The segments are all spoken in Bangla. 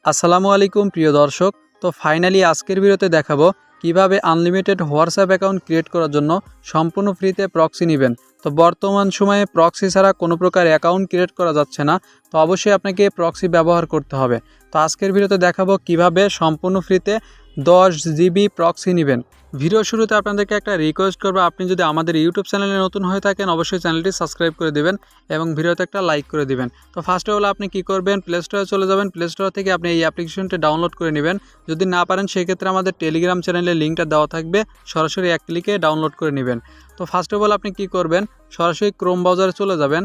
আসসালামু আলাইকুম প্রিয় দর্শক। তো ফাইনালি আজকের ভিডিওতে দেখাবো কিভাবে আনলিমিটেড হোয়াটসঅ্যাপ অ্যাকাউন্ট ক্রিয়েট করার জন্য সম্পূর্ণ ফ্রিতে প্রক্সি নেবেন। তো বর্তমান সময়ে প্রক্সি ছাড়া কোনো প্রকার অ্যাকাউন্ট ক্রিয়েট করা যাচ্ছে না। তো অবশ্যই আপনাকে প্রক্সি ব্যবহার করতে হবে। তো আজকের ভিডিওতে দেখাবো কিভাবে সম্পূর্ণ ফ্রিতে 10 জিবি প্রক্সি নেবেন। ভিডিও শুরুতে আপনাদেরকে একটা রিকোয়েস্ট করবো, আপনি যদি আমাদের ইউটিউব চ্যানেলে নতুন হয়ে থাকেন অবশ্যই চ্যানেলটি সাবস্ক্রাইব করে দেবেন এবং ভিডিওতে একটা লাইক করে দিবেন। তো ফার্স্টে হলো আপনি কি করবেন, প্লে স্টোরে চলে যাবেন। প্লে স্টোর থেকে আপনি এই অ্যাপ্লিকেশনটি ডাউনলোড করে নেবেন। যদি না পারেন সেক্ষেত্রে আমাদের টেলিগ্রাম চ্যানেলের লিঙ্কটা দেওয়া থাকবে, সরাসরি এক ক্লিকে ডাউনলোড করে নেবেন। তো ফার্স্ট অফ অল আপনি কি করবেন, সরাসরি ক্রোম ব্রাউজারে চলে যাবেন।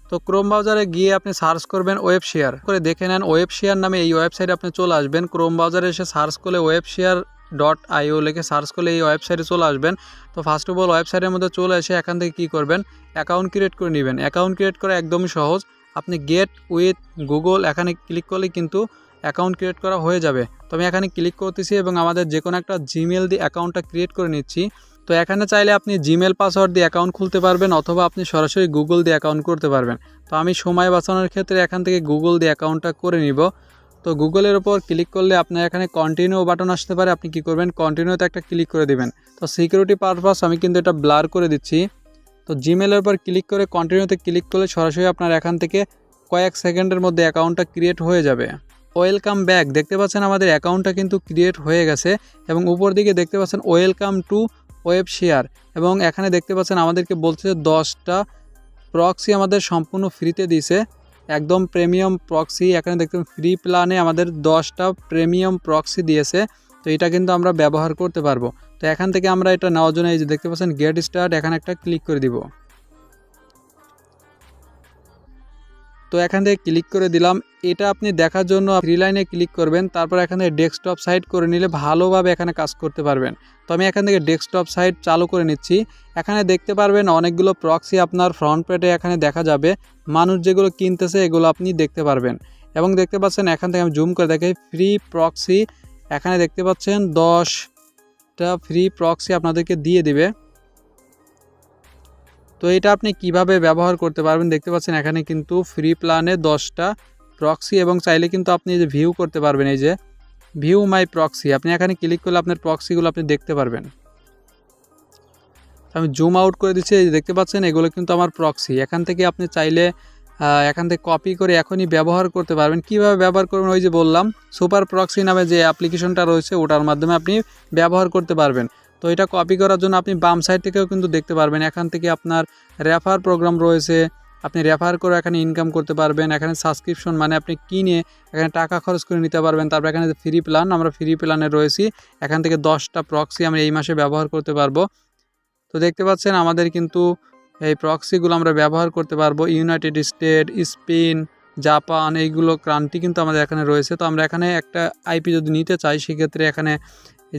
তো ক্রোম ব্রাউজারে গিয়ে আপনি সার্চ করবেন ওয়েব শেয়ার করে, দেখে নেন ওয়েব শেয়ার নামে এই ওয়েবসাইটে আপনি চলে আসবেন। ক্রোম ব্রাউজারে এসে সার্চ করলে webshare.io লিখে সার্চ করলে এই ওয়েবসাইটে চলে আসবেন। তো ফার্স্ট অফ অল ওয়েবসাইটের মধ্যে চলে এসে এখান থেকে কী করবেন, অ্যাকাউন্ট ক্রিয়েট করে নেবেন। অ্যাকাউন্ট ক্রিয়েট করা একদমই সহজ। আপনি গেট উইথ গুগল এখানে ক্লিক করলেই কিন্তু অ্যাকাউন্ট ক্রিয়েট করা হয়ে যাবে। তো আমি এখানে ক্লিক করতেছি এবং আমাদের যে কোনো একটা জিমেল দিয়ে অ্যাকাউন্টটা ক্রিয়েট করে নিচ্ছি। তো এখানে চাইলে আপনি জিমেল পাসওয়ার্ড দিয়ে অ্যাকাউন্ট খুলতে পারবেন অথবা আপনি সরাসরি গুগল দিয়ে অ্যাকাউন্ট করতে পারবেন। তো আমি সময় বাঁচানোর ক্ষেত্রে এখান থেকে গুগল দিয়ে অ্যাকাউন্টটা করে নিব। তো গুগলের ওপর ক্লিক করলে আপনার এখানে কন্টিনিউ বাটন আসতে পারে, আপনি কি করবেন কন্টিনিউতে একটা ক্লিক করে দিবেন। তো সিকিউরিটি পারপাস আমি কিন্তু এটা ব্লার করে দিচ্ছি। তো জিমেলের উপর ক্লিক করে কন্টিনিউতে ক্লিক করলে সরাসরি আপনার এখান থেকে কয়েক সেকেন্ডের মধ্যে অ্যাকাউন্টটা ক্রিয়েট হয়ে যাবে। ওয়েলকাম ব্যাক, দেখতে পাচ্ছেন আমাদের অ্যাকাউন্টটা কিন্তু ক্রিয়েট হয়ে গেছে এবং উপর দিকে দেখতে পাচ্ছেন ওয়েলকাম টু ওয়েব শেয়ার এবং এখানে দেখতে পাচ্ছেন আমাদেরকে বলতেছে 10টা প্রক্সি আমাদের সম্পূর্ণ ফ্রিতে দিয়েছে, একদম প্রিমিয়াম প্রক্সি। এখানে দেখতে ফ্রি প্ল্যানে আমাদের 10টা প্রিমিয়াম প্রক্সি দিয়েছে। তো এটা কিন্তু আমরা ব্যবহার করতে পারবো। তো এখান থেকে আমরা এটা নেওয়ার জন্য এই যে দেখতে পাচ্ছেন গেট স্টার্ট, এখানে একটা ক্লিক করে দিব। তো এখান থেকে ক্লিক করে দিলাম। এটা আপনি দেখার জন্য ফ্রি লাইনে ক্লিক করবেন, তারপর এখান থেকে ডেস্কটপ সাইট করে নিলে ভালোভাবে এখানে কাজ করতে পারবেন। তো আমি এখান থেকে ডেস্কটপ সাইট চালু করে নিচ্ছি। এখানে দেখতে পারবেন অনেকগুলো প্রক্সি আপনার ফ্রন্ট পেজে এখানে দেখা যাবে। মানুষ যেগুলো কিনতেছে এগুলো আপনি দেখতে পারবেন এবং দেখতে পাচ্ছেন এখান থেকে আমি জুম করে দেখাই ফ্রি প্রক্সি। এখানে দেখতে পাচ্ছেন 10টা ফ্রি প্রক্সি আপনাদেরকে দিয়ে দিবে। তো এটা আপনি কিভাবে ব্যবহার করতে পারবেন, দেখতে পাচ্ছেন এখানে কিন্তু ফ্রি প্ল্যানে 10টা প্রক্সি এবং চাইলে কিন্তু আপনি এই যে ভিউ করতে পারবেন, এই যে ভিউ মাই প্রক্সি আপনি এখানে ক্লিক করলে আপনার প্রক্সিগুলো আপনি দেখতে পারবেন। আমি জুম আউট করে দিচ্ছি, এই যে দেখতে পাচ্ছেন এগুলো কিন্তু আমার প্রক্সি। এখান থেকে আপনি চাইলে এখান থেকে কপি করে এখনই ব্যবহার করতে পারবেন। কিভাবে ব্যবহার করবেন, ওই যে বললাম সুপার প্রক্সি নামে যে অ্যাপ্লিকেশনটা রয়েছে ওটার মাধ্যমে আপনি ব্যবহার করতে পারবেন। তো এটা কপি করার জন্য আপনি বাম সাইড থেকেও কিন্তু দেখতে পারবেন, এখান থেকে আপনার রেফার প্রোগ্রাম রয়েছে, আপনি রেফার করে এখানে ইনকাম করতে পারবেন। এখানে সাবস্ক্রিপশন মানে আপনি কিনে এখানে টাকা খরচ করে নিতে পারবেন। তারপর এখানে ফ্রি প্ল্যান, আমরা ফ্রি প্ল্যানে রয়েছি, এখান থেকে 10টা প্রক্সি আমরা এই মাসে ব্যবহার করতে পারবো। তো দেখতে পাচ্ছেন আমাদের কিন্তু এই প্রক্সিগুলো আমরা ব্যবহার করতে পারবো। ইউনাইটেড স্টেট, স্পেন, জাপান, এইগুলো কান্ট্রি কিন্তু আমাদের এখানে রয়েছে। তো আমরা এখানে একটা আইপি যদি নিতে চাই সেক্ষেত্রে এখানে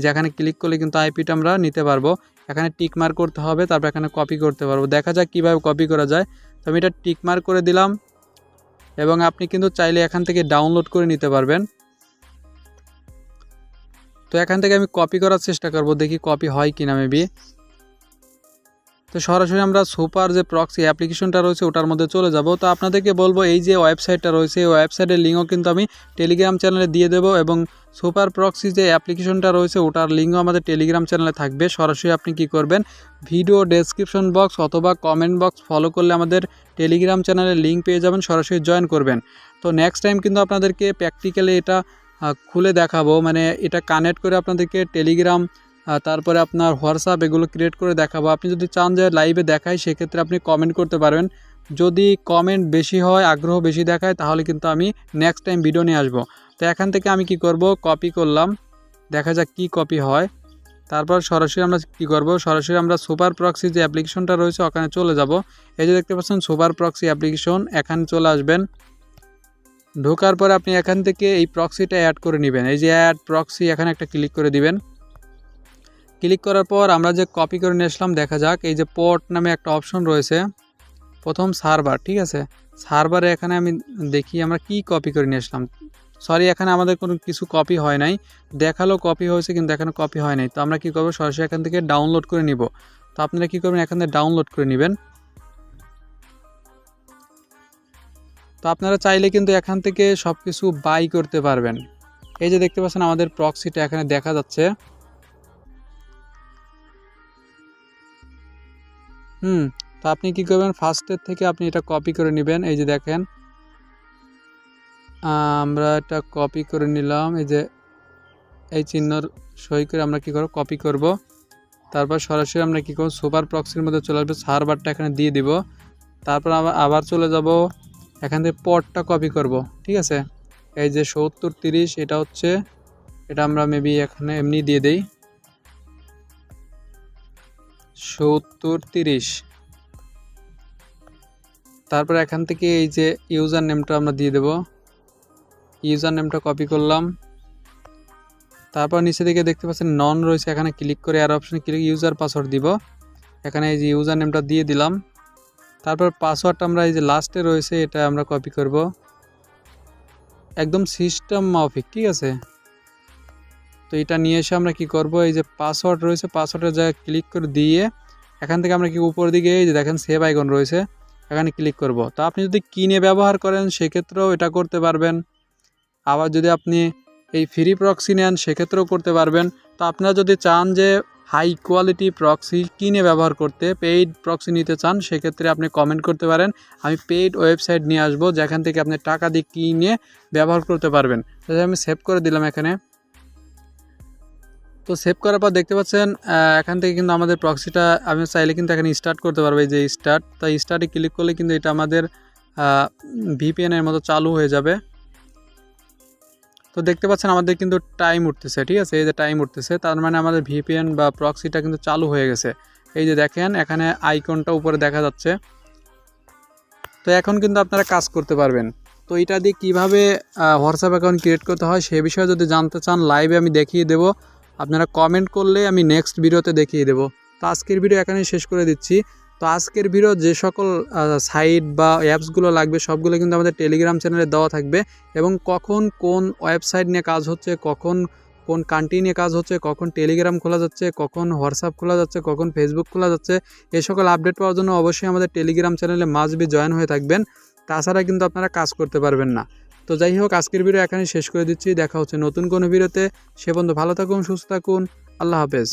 যেখানে ক্লিক করলে কিন্তু আইপিটা আমরা নিতে পারবো। এখানে টিক মার্ক করতে হবে, তারপর এখানে কপি করতে পারবো। দেখা যাক কীভাবে কপি করা যায়। তো আমি এটা টিক মার্ক করে দিলাম এবং আপনি কিন্তু চাইলে এখান থেকে ডাউনলোড করে নিতে পারবেন। তো এখান থেকে আমি কপি করার চেষ্টা করব, দেখি কপি হয় কিনা মেবি। তো সরাসরি আমরা সুপার যে প্রক্সি অ্যাপ্লিকেশনটা রয়েছে ওটার মধ্যে চলে যাব। তো আপনাদেরকে বলবো এই যে ওয়েবসাইটটা রয়েছে এই ওয়েবসাইটের লিঙ্কও কিন্তু আমি টেলিগ্রাম চ্যানেলে দিয়ে দেবো এবং সুপার প্রক্সি যে অ্যাপ্লিকেশনটা রয়েছে ওটার লিঙ্কও আমাদের টেলিগ্রাম চ্যানেলে থাকবে। সরাসরি আপনি কি করবেন, ভিডিও ডেসক্রিপশন বক্স অথবা কমেন্ট বক্স ফলো করলে আমাদের টেলিগ্রাম চ্যানেলের লিঙ্ক পেয়ে যাবেন, সরাসরি জয়েন করবেন। তো নেক্সট টাইম কিন্তু আপনাদেরকে প্র্যাকটিক্যালি এটা খুলে দেখাবো, মানে এটা কানেক্ট করে আপনাদেরকে টেলিগ্রাম তারপরে আপনার হোয়াটসঅ্যাপ এগুলো ক্রিয়েট করে দেখাবো। আপনি যদি চান যে লাইভে দেখাই সেক্ষেত্রে আপনি কমেন্ট করতে পারবেন। যদি কমেন্ট বেশি হয়, আগ্রহ বেশি দেখায়, তাহলে কিন্তু আমি নেক্সট টাইম ভিডিও নিয়ে আসবো। তো এখান থেকে আমি কি করব, কপি করলাম, দেখা যাক কি কপি হয়। তারপর সরাসরি আমরা কি করব, সরাসরি আমরা সুপার প্রক্সি যে অ্যাপ্লিকেশনটা রয়েছে ওখানে চলে যাব। এই যে দেখতে পাচ্ছেন সুপার প্রক্সি অ্যাপ্লিকেশন, এখানে চলে আসবেন। ঢোকার পরে আপনি এখান থেকে এই প্রক্সিটা অ্যাড করে নেবেন, এই যে অ্যাড প্রক্সি এখানে একটা ক্লিক করে দিবেন। ক্লিক করার পর আমরা যে কপি করে নিয়ে আসলাম, দেখা যাক এই যে পোর্ট নামে একটা অপশন রয়েছে, প্রথম সার্ভার, ঠিক আছে। সার্ভারে এখানে আমি দেখি আমরা কি কপি করে নিয়ে আসলাম। সরি, এখানে আমাদের কোনো কিছু কপি হয় নাই, দেখালো কপি হয়েছে কিন্তু এখানে কপি হয় নাই। তো আমরা কি করব, সরাসরি এখান থেকে ডাউনলোড করে নিব। তো আপনারা কি করবেন, এখান থেকে ডাউনলোড করে নেবেন। তো আপনারা চাইলে কিন্তু এখান থেকে সব কিছু বাই করতে পারবেন। এই যে দেখতে পাচ্ছেন আমাদের প্রক্সিটা এখানে দেখা যাচ্ছে। তো আপনি কি করবেন, ফার্স্টের থেকে আপনি এটা কপি করে নেবেন। এই যে দেখেন আমরা এটা কপি করে নিলাম, এই যে এই চিহ্নর সই করে আমরা কি করব, কপি করব। তারপর সরাসরি আমরা কি করব, সুপার প্রক্সির মধ্যে চলে আসবে, সার্ভারটা এখানে দিয়ে দিব। তারপর আবার চলে যাব, এখান থেকে পটটা কপি করব, ঠিক আছে। এই যে 7030 এটা হচ্ছে, এটা আমরা মেবি এখানে এমনি দিয়ে দেই 7030। তারপর এখান থেকে এই যে ইউজার নেমটা আমরা দিয়ে দেব, ইউজার নেমটা কপি করলাম। তারপর নিচে দিকে দেখতে পাচ্ছেন নন রয়েছে, এখানে ক্লিক করে আর অপশনে ক্লিক ইউজার পাসওয়ার্ড দিব। এখানে এই যে ইউজার নেমটা দিয়ে দিলাম। তারপর পাসওয়ার্ডটা আমরা এই যে লাস্টে রয়েছে এটা আমরা কপি করব, একদম সিস্টেম মাফিক, ঠিক আছে। তো এটা নিয়ে এসে আমরা কি করব, এই যে পাসওয়ার্ড রয়েছে পাসওয়ার্ডের জায়গায় ক্লিক করে দিয়ে এখান থেকে আমরা কি উপর দিকে এই যে দেখেন সেভ আইকন রয়েছে, এখানে ক্লিক করব। তো আপনি যদি কিনে ব্যবহার করেন সেক্ষেত্রেও এটা করতে পারবেন, আবার যদি আপনি এই ফ্রি প্রক্সি নেন সেক্ষেত্রেও করতে পারবেন। তো আপনারা যদি চান যে হাই কোয়ালিটি প্রক্সি কিনে ব্যবহার করতে, পেইড প্রক্সি নিতে চান, সেক্ষেত্রে আপনি কমেন্ট করতে পারেন, আমি পেইড ওয়েবসাইট নিয়ে আসবো যেখান থেকে আপনি টাকা দিয়ে কিনে ব্যবহার করতে পারবেন। তাহলে আমি সেভ করে দিলাম এখানে। তো সেভ করার পর দেখতে পাচ্ছেন এখান থেকে কিন্তু আমাদের প্রক্সিটা আমি চাইলে কিন্তু এখানে স্টার্ট করতে পারবো, এই যে স্টার্ট। তো স্টার্টে ক্লিক করলে কিন্তু এটা আমাদের ভিপিএনের মতো চালু হয়ে যাবে। তো দেখতে পাচ্ছেন আমাদের কিন্তু টাইম উঠতেছে, ঠিক আছে, এই যে টাইম উঠতেছে, তার মানে আমাদের ভিপিএন বা প্রক্সিটা কিন্তু চালু হয়ে গেছে। এই যে দেখেন এখানে আইকনটা উপরে দেখা যাচ্ছে। তো এখন কিন্তু আপনারা কাজ করতে পারবেন। তো এটা দিয়ে কীভাবে হোয়াটসঅ্যাপ অ্যাকাউন্ট ক্রিয়েট করতে হয় সে বিষয়ে যদি জানতে চান লাইভে আমি দেখিয়ে দেবো, আপনারা কমেন্ট করলে আমি নেক্সট ভিডিওতে দেখিয়ে দেবো। তো আজকের ভিডিও এখানেই শেষ করে দিচ্ছি। তো আজকের ভিডিও যে সকল সাইট বা অ্যাপসগুলো লাগবে সবগুলো কিন্তু আমাদের টেলিগ্রাম চ্যানেলে দেওয়া থাকবে, এবং কখন কোন ওয়েবসাইট নিয়ে কাজ হচ্ছে, কখন কোন কান্ট্রি নিয়ে কাজ হচ্ছে, কখন টেলিগ্রাম খোলা যাচ্ছে, কখন হোয়াটসঅ্যাপ খোলা যাচ্ছে, কখন ফেসবুক খোলা যাচ্ছে, এই সকল আপডেট পাওয়ার জন্য অবশ্যই আমাদের টেলিগ্রাম চ্যানেলে মাস্ট বি জয়েন হয়ে থাকবেন, তাছাড়া কিন্তু আপনারা কাজ করতে পারবেন না। তো যাই হোক আজকের ভিডিও এখানেই শেষ করে দিচ্ছি, দেখা হচ্ছে নতুন কোনো ভিডিওতে। সে পর্যন্ত ভালো থাকুন, সুস্থ থাকুন, আল্লাহ হাফেজ।